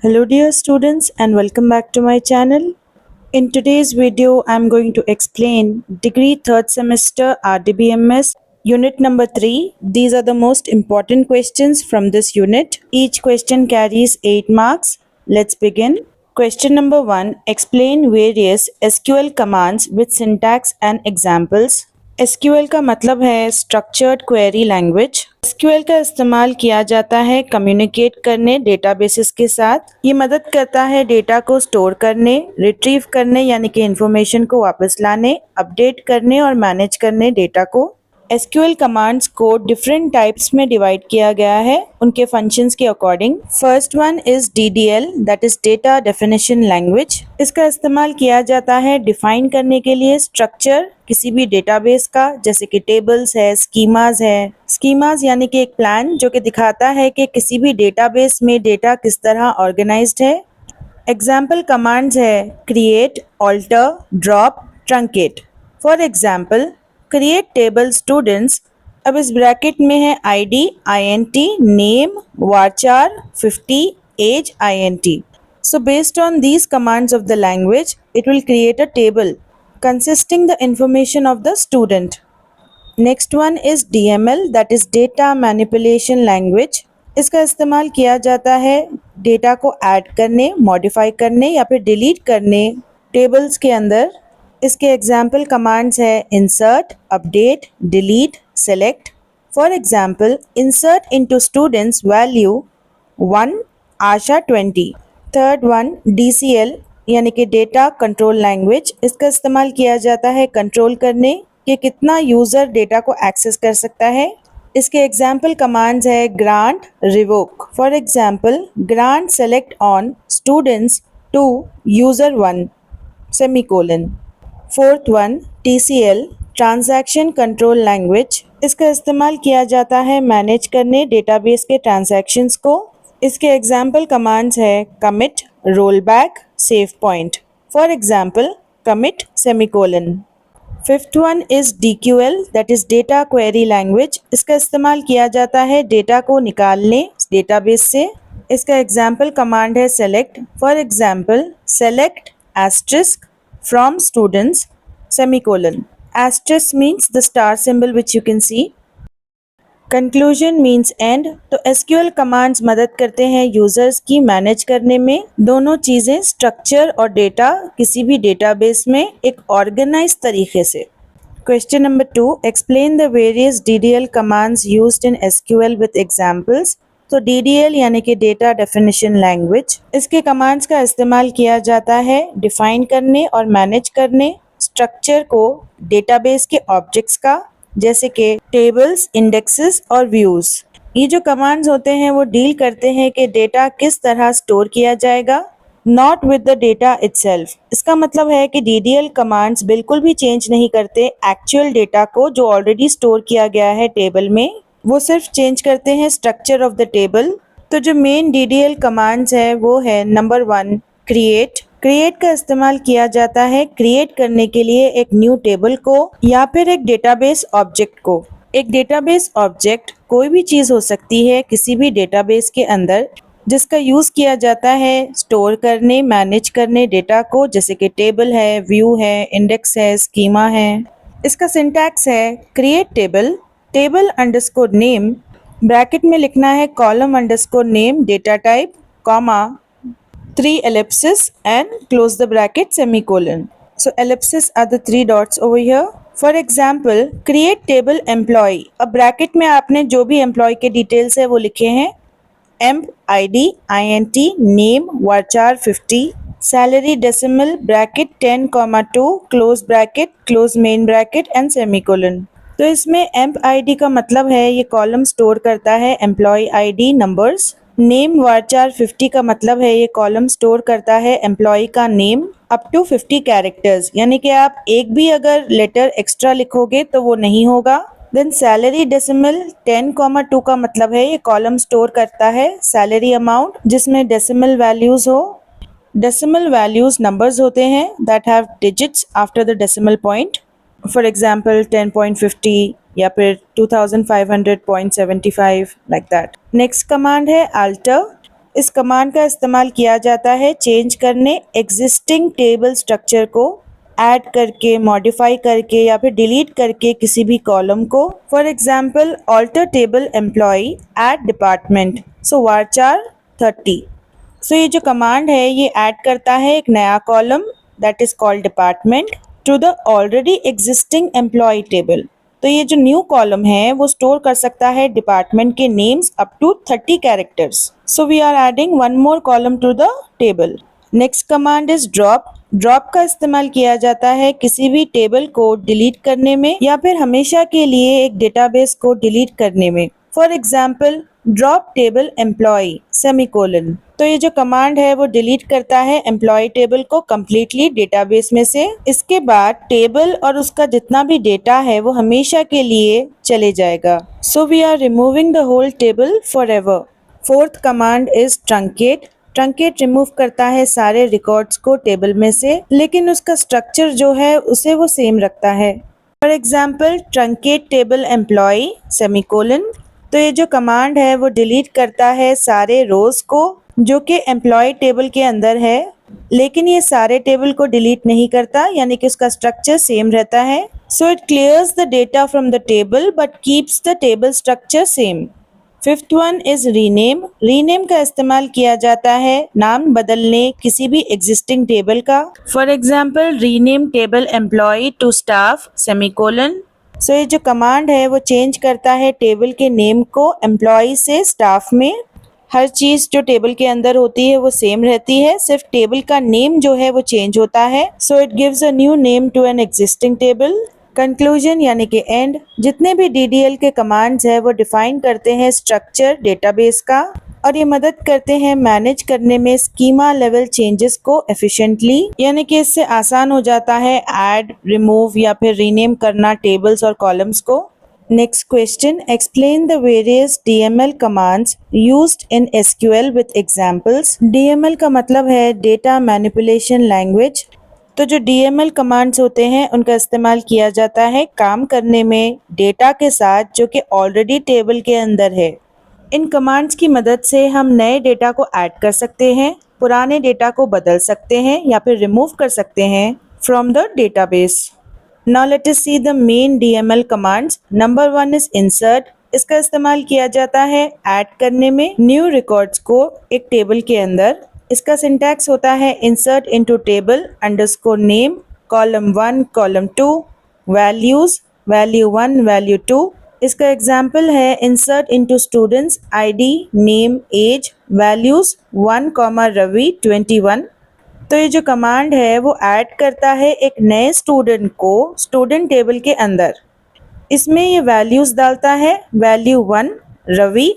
Hello dear students and welcome back to my channel. In today's video, I'm going to explain degree 3rd semester RDBMS unit number 3. These are the most important questions from this unit. Each question carries 8 marks. Let's begin. Question number 1. Explain various SQL commands with syntax and examples. SQL का मतलब है structured query language. SQL का इस्तेमाल किया जाता है communicate करने databases के साथ। ये मदद करता है डेटा को स्टोर करने, रिट्रीव करने यानी कि इंफॉर्मेशन को वापस लाने, अपडेट करने और मैनेज करने डेटा को। SQL कमांड्स को डिफरेंट टाइप्स में डिवाइड किया गया है उनके फंक्शंस के according. First one is DDL that is data definition language. इसका इस्तेमाल किया जाता है डिफाइन करने के लिए स्ट्रक्चर किसी भी डेटाबेस का, जैसे कि टेबल्स है, स्कीमाज है। स्कीमाज यानी कि एक प्लान जो कि दिखाता है कि किसी भी डेटाबेस में डेटा किस तरह ऑर्गेनाइज्ड है। एग्जाम्पल कमांड्स है create, alter, drop, truncate. For example create table students. अब इस ब्रैकेट में है ID, INT, name, varchar, 50, age, INT. So based on these commands of the language, it will create a table consisting the information of the student. Next one is DML that is data manipulation language. इसका इस्तेमाल किया जाता है data को add करने, modify करने या फिर डिलीट करने टेबल्स के अंदर। इसके एग्जाम्पल कमांड्स है insert, update, delete, select. For example insert into students value 1, Asha 20। Third one DCL यानी कि डेटा कंट्रोल लैंग्वेज। इसका इस्तेमाल किया जाता है कंट्रोल करने कि कितना यूज़र डेटा को एक्सेस कर सकता है। इसके एग्जाम्पल कमांड्स है grant, revoke. For example grant select on students to user 1 semicolon. Fourth one TCL transaction control language. इसका इस्तेमाल किया जाता है मैनेज करने डेटाबेस के ट्रांजैक्शंस को। इसके एग्जाम्पल कमांड्स है commit, roll back, save point. For example commit semicolon. Fifth one is DQL that is data query language. इसका इस्तेमाल किया जाता है डेटा को निकालने डेटाबेस से। इसका एग्जाम्पल कमांड है select. For example select asterisk from students semicolon. Asterisk means the star symbol which you can see. Conclusion means end. तो SQL कमांड्स मदद करते हैं यूजर्स की मैनेज करने में। दोनों चीज़ें स्ट्रक्चर और डेटा किसी भी डेटाबेस में एक ऑर्गेनाइज तरीके से। Question number 2. Explain the various DDL commands used in SQL with examples. तो DDL यानी कि डेटा डेफिनेशन लैंग्वेज। इसके कमांड्स का इस्तेमाल किया जाता है डिफाइन करने और मैनेज करने स्ट्रक्चर को डेटाबेस के ऑब्जेक्ट्स का, जैसे कि टेबल्स, इंडेक्सेस और व्यूज। ये जो कमांड्स होते हैं वो डील करते हैं कि डेटा किस तरह स्टोर किया जाएगा, not with the data itself. इसका मतलब है कि DDL कमांड्स बिल्कुल भी चेंज नहीं करते एक्चुअल डेटा को जो ऑलरेडी स्टोर किया गया है टेबल में, वो सिर्फ चेंज करते हैं स्ट्रक्चर ऑफ द टेबल। तो जो मेन DDL कमांड्स है वो है नंबर 1 क्रिएट। क्रिएट का इस्तेमाल किया जाता है क्रिएट करने के लिए एक न्यू टेबल को या फिर एक डेटाबेस ऑब्जेक्ट को। एक डेटाबेस ऑब्जेक्ट कोई भी चीज़ हो सकती है किसी भी डेटाबेस के अंदर जिसका यूज़ किया जाता है स्टोर करने, मैनेज करने डेटा को, जैसे कि टेबल है, व्यू है, इंडेक्स है, स्कीमा है। इसका सिंटैक्स है create table, table underscore name, bracket में लिखना है column underscore name, data type, comma, 3 ellipses and close the bracket semicolon. So ellipses are the 3 dots over here. For example, create table employee. अब bracket में आपने जो भी employ के details है वो लिखे हैं emp ID, INT, name, varchar 50, salary decimal bracket 10,2, close bracket, close main bracket and semicolon. तो इसमें emp ID का मतलब है ये कॉलम स्टोर करता है employ ID numbers. Name varchar 50 का मतलब है ये कॉलम स्टोर करता है एम्प्लॉय का नेम अप टू 50 कैरेक्टर्स, यानी कि आप एक भी अगर लेटर एक्स्ट्रा लिखोगे तो वो नहीं होगा। देन सैलरी डेसिमल 10,2 का मतलब है ये कॉलम स्टोर करता है सैलरी अमाउंट जिसमें डेसिमल वैल्यूज हो। डेसिमल वैल्यूज नंबर्स होते हैं that have digits after the decimal point. For example 10.50 या फिर 2500.75 लाइक दैट। नेक्स्ट कमांड है अल्टर। इस कमांड का इस्तेमाल किया जाता है चेंज करने एग्जिस्टिंग टेबल स्ट्रक्चर को, ऐड करके, मॉडिफाई करके या फिर डिलीट करके किसी भी कॉलम को। For example alter table employ at department, so varchar 30। सो ये जो कमांड है ये ऐड करता है एक नया column that is called department to the already existing employ table. तो ये जो न्यू कॉलम है वो स्टोर कर सकता है डिपार्टमेंट के names up to 30 characters. So we are adding one more column to the table. Next command is drop. Drop का इस्तेमाल किया जाता है किसी भी टेबल को डिलीट करने में या फिर हमेशा के लिए एक डेटाबेस को डिलीट करने में। For example drop table employ semicolon. तो ये जो कमांड है वो डिलीट करता है एम्प्लॉय टेबल को कम्प्लीटली डेटाबेस में से। इसके बाद टेबल और उसका जितना भी डेटा है वो हमेशा के लिए चले जाएगा। So we are removing the whole table forever. Fourth command is truncate. Truncate remove करता है सारे रिकॉर्ड्स को टेबल में से, लेकिन उसका स्ट्रक्चर जो है उसे वो सेम रखता है। For example truncate table employ semicolon. तो ये जो कमांड है वो डिलीट करता है सारे रोज को जो कि एम्प्लॉय टेबल के अंदर है, लेकिन ये सारे टेबल को डिलीट नहीं करता, यानी कि उसका स्ट्रक्चर सेम रहता है। So it clears the data from the table but keeps the table structure same. Fifth one is rename. Rename का इस्तेमाल किया जाता है नाम बदलने किसी भी एग्जिस्टिंग टेबल का। For example rename table employ to staff semicolon. So ये जो कमांड है वो चेंज करता है टेबल के नेम को एम्प्लॉय से स्टाफ में। हर चीज जो टेबल के अंदर होती है वो सेम रहती है, सिर्फ टेबल का नेम जो है वो चेंज होता है। So it gives a new name to an existing table. Conclusion यानी कि एंड। जितने भी DDL के कमांड्स है वो डिफाइन करते हैं स्ट्रक्चर डेटाबेस का और ये मदद करते हैं मैनेज करने में स्कीमा लेवल चेंजेस को एफिशिएंटली, यानी कि इससे आसान हो जाता है ऐड, रिमूव या फिर रीनेम करना टेबल्स और कॉलम्स को। Next question, explain the various DML commands used in SQL with examples. DML का मतलब है डेटा मैनिपुलेशन लैंग्वेज। तो जो DML कमांड्स होते हैं उनका इस्तेमाल किया जाता है काम करने में डेटा के साथ जो कि ऑलरेडी टेबल के अंदर है। इन कमांड्स की मदद से हम नए डेटा को ऐड कर सकते हैं, पुराने डेटा को बदल सकते हैं या फिर रिमूव कर सकते हैं from the database. Now let us see the main DML commands. Number 1 is insert. इसका इस्तेमाल किया जाता है ऐड करने में न्यू रिकॉर्ड्स को एक टेबल के अंदर। इसका सिंटैक्स होता है insert into table underscore name column 1 column 2 values value 1 value 2। इसका एग्जाम्पल है insert into students ID name age values 1 Ravi 21। तो ये जो कमांड है वो ऐड करता है एक नए स्टूडेंट को स्टूडेंट टेबल के अंदर। इसमें ये वैल्यूज डालता है वैल्यू 1 रवि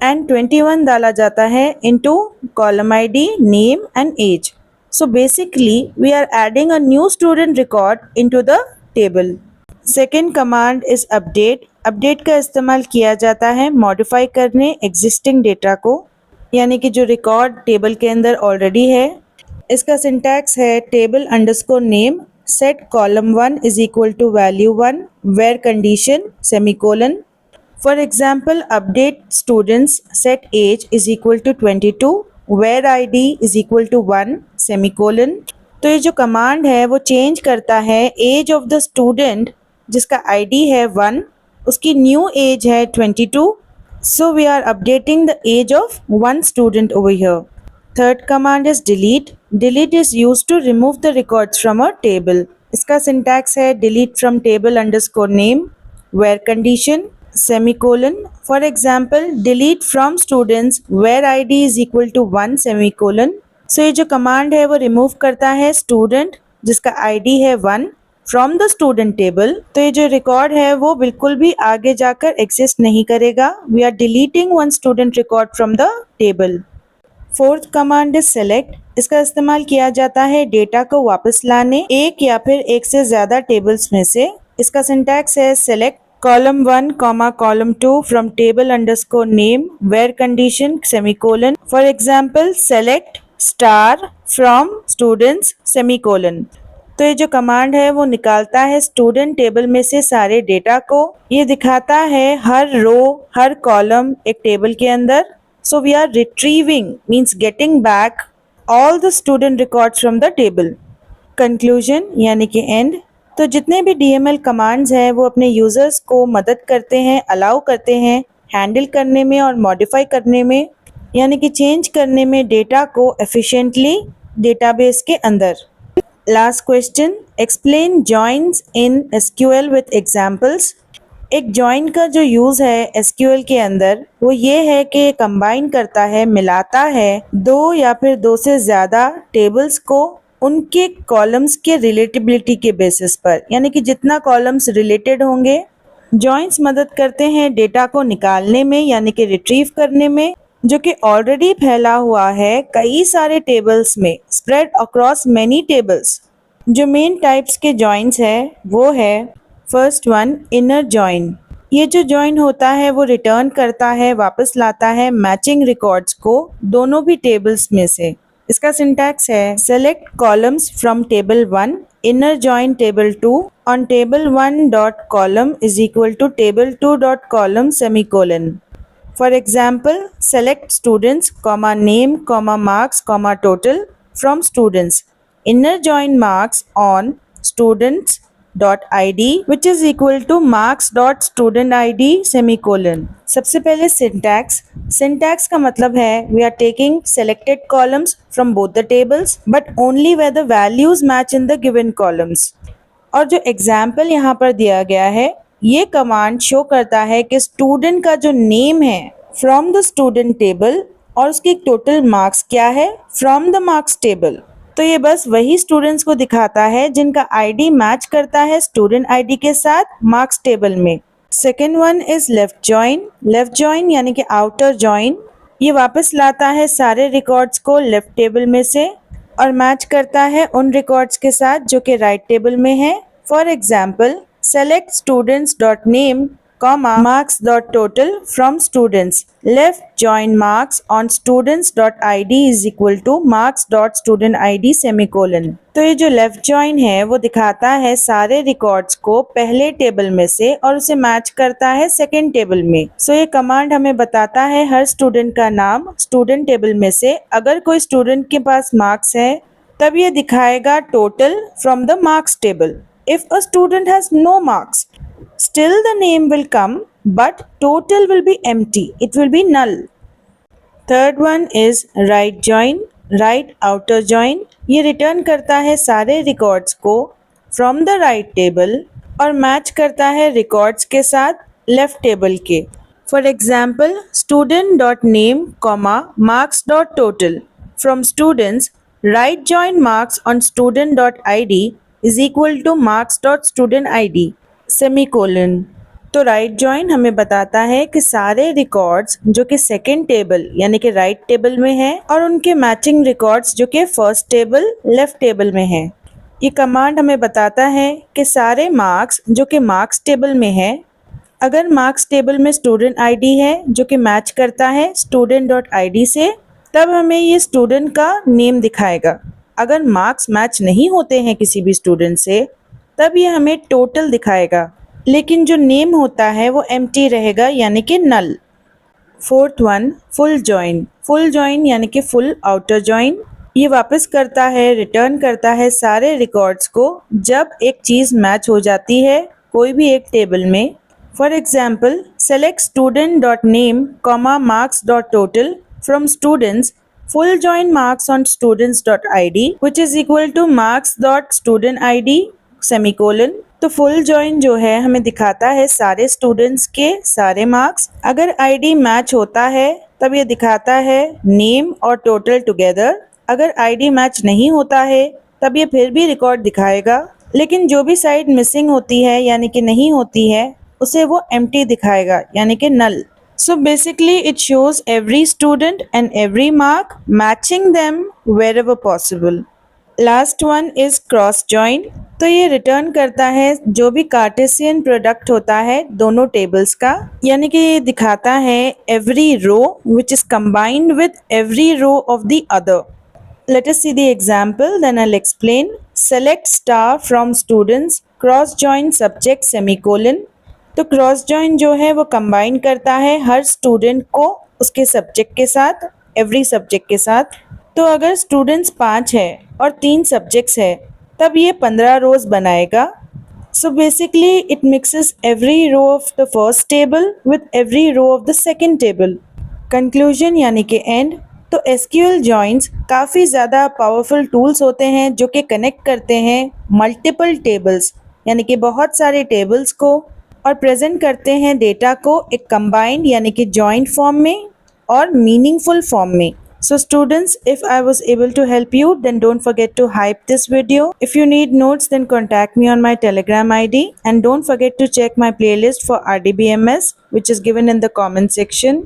एंड 21 डाला जाता है into column ID name and age. So basically we are adding a new student record into the table. Second command is update. Update का इस्तेमाल किया जाता है मॉडिफाई करने एग्जिस्टिंग डेटा को, यानी कि जो रिकॉर्ड टेबल के अंदर ऑलरेडी है। इसका सिंटैक्स है table underscore name set column 1 is equal to value 1 where condition semicolon. For example update students set age is equal to 22 where ID is equal to 1 semicolon. तो ये जो command है वो चेंज करता है एज ऑफ द स्टूडेंट जिसका ID है 1, उसकी न्यू एज है 22। So we are updating the age of 1 student over here. Third command is delete. Delete is used to remove the records from a table. इसका syntax है delete from table underscore name where condition semicolon. For example delete from students where ID is equal to 1 semicolon. So ये जो command है वो remove करता है student जिसका ID है 1 फ्रॉम द स्टूडेंट टेबल। तो ये जो रिकॉर्ड है वो बिल्कुल भी आगे जाकर एग्जिस्ट नहीं करेगा। We are deleting 1 student record from the table. Fourth command is select. इसका इस्तेमाल किया जाता है डेटा को वापस लाने एक या फिर एक से ज्यादा टेबल्स में से। इसका सिंटैक्स है select column 1 column 2 from table underscore name where condition semicolon. For example select star from students semicolon. तो ये जो कमांड है वो निकालता है स्टूडेंट टेबल में से सारे डेटा को। ये दिखाता है हर रो हर कॉलम एक टेबल के अंदर So we are retrieving means getting back all the student records from the table. Conclusion यानी कि एंड। तो जितने भी DML कमांड्स हैं वो अपने यूज़र्स को मदद करते हैं, अलाउ करते हैं हैंडल करने में और मॉडिफाई करने में, यानी कि चेंज करने में डेटा को एफिशिएंटली डेटाबेस के अंदर। Last question, explain joins in SQL with examples. एक जॉइन का जो यूज़ है SQL के अंदर वो ये है कि कंबाइन करता है, मिलाता है दो या फिर दो से ज़्यादा टेबल्स को उनके कॉलम्स के रिलेटेबिलिटी के बेसिस पर, यानी कि जितना कॉलम्स रिलेटेड होंगे। जॉइंस मदद करते हैं डेटा को निकालने में यानी कि रिट्रीव करने में, जो कि ऑलरेडी फैला हुआ है कई सारे टेबल्स में, स्प्रेड अक्रॉस मेनी टेबल्स। जो मेन टाइप्स के जॉइंस है वो है फर्स्ट वन, इनर जॉइन। ये जो जॉइन होता है वो रिटर्न करता है, वापस लाता है मैचिंग रिकॉर्ड्स को दोनों भी टेबल्स में से। इसका सिंटैक्स है select columns from table 1 inner join table 2 on table 1 dot column is equal to table 2 dot column semicolon. For example, select students comma name comma marks comma total from students. Inner join marks on students dot id which is equal to marks dot student id semicolon. सबसे पहले syntax का मतलब है we are taking selected columns from both the tables but only where the values match in the given columns. और जो example यहाँ पर दिया गया है ये कमांड शो करता है कि स्टूडेंट का जो नेम है फ्रॉम द स्टूडेंट टेबल और उसकी टोटल मार्क्स क्या है फ्रॉम द मार्क्स टेबल। तो ये बस वही स्टूडेंट्स को दिखाता है जिनका आईडी मैच करता है स्टूडेंट आईडी के साथ मार्क्स टेबल में। Second one is left join यानी कि आउटर जॉइन। ये वापस लाता है सारे रिकॉर्ड्स को लेफ्ट टेबल में से और मैच करता है उन रिकॉर्ड्स के साथ जो कि राइट टेबल में है। For example, select students dot name comma marks dot total from students. Left join marks on students dot id is equal to marks dot student id semicolon. तो ये जो लेफ्ट जॉइन है वो दिखाता है सारे रिकॉर्ड्स को पहले टेबल में से और उसे मैच करता है सेकेंड टेबल में। सो ये कमांड हमें बताता है हर स्टूडेंट का नाम स्टूडेंट टेबल में से अगर कोई स्टूडेंट के पास मार्क्स है तब ये दिखाएगा total from the marks table. If a student has no marks, still the name will come but total will be empty, it will be null. Third one is right outer join. ये return करता है सारे records को from the right table और match करता है records के साथ लेफ्ट टेबल के। For example, student dot name comma marks dot total from students right join marks on student dot id is equal to marks dot student id semicolon. तो right join हमें बताता है कि सारे records जो कि second table यानी कि राइट टेबल में है और उनके मैचिंग रिकॉर्ड्स जो कि फर्स्ट टेबल लेफ्ट टेबल में है। ये कमांड हमें बताता है कि सारे मार्क्स जो कि मार्क्स टेबल में है, अगर मार्क्स टेबल में स्टूडेंट आईडी है जो कि मैच करता है स्टूडेंट डॉट id से, तब हमें ये स्टूडेंट का नेम दिखाएगा। अगर मार्क्स मैच नहीं होते हैं किसी भी स्टूडेंट से तब ये हमें टोटल दिखाएगा, लेकिन जो नेम होता है वो एम्प्टी रहेगा यानी कि नल। फोर्थ वन, फुल जॉइन यानी कि फुल आउटर जॉइन। ये वापस करता है, रिटर्न करता है सारे रिकॉर्ड्स को जब एक चीज़ मैच हो जाती है कोई भी एक टेबल में। For example, select student dot name comma marks dot total from students full join marks on students dot id which is equal to marks dot student id semicolon. तो फुल जॉइन जो है हमें दिखाता है सारे students के सारे marks. अगर आईडी मैच होता है तब ये दिखाता है नेम और टोटल टुगेदर। अगर आईडी मैच नहीं होता है तब ये फिर भी रिकॉर्ड दिखाएगा, लेकिन जो भी साइड मिसिंग होती है यानी कि नहीं होती है उसे वो एम्प्टी दिखाएगा यानी कि नल। So basically it shows every student and every mark, matching them wherever possible. Last one is cross join. तो ये रिटर्न करता है जो भी कार्टेशियन प्रोडक्ट होता है दोनों टेबल्स का, यानी कि ये दिखाता है every row which is combined with every row of the other. Let us see the example, then I'll explain. Select star from students, cross join subject semicolon. तो क्रॉस जॉइन जो है वो कंबाइन करता है हर स्टूडेंट को उसके subject के साथ, एवरी सब्जेक्ट के साथ। तो अगर स्टूडेंट्स 5 है और 3 सब्जेक्ट्स है तब ये 15 रोज बनाएगा। So basically it mixes every row of the first table with every row of the second table. Conclusion यानी कि end। तो SQL joins काफ़ी ज़्यादा पावरफुल टूल्स होते हैं जो कि कनेक्ट करते हैं मल्टीपल टेबल्स यानी कि बहुत सारे टेबल्स को और प्रेजेंट करते हैं डेटा को एक कंबाइंड यानी कि जॉइंट फॉर्म में और मीनिंगफुल फॉर्म में। So students, if I was able to help you, then don't forget to hype this video. If you need notes, then contact me on my Telegram ID and don't forget to check my playlist for RDBMS, which is given in the comment section.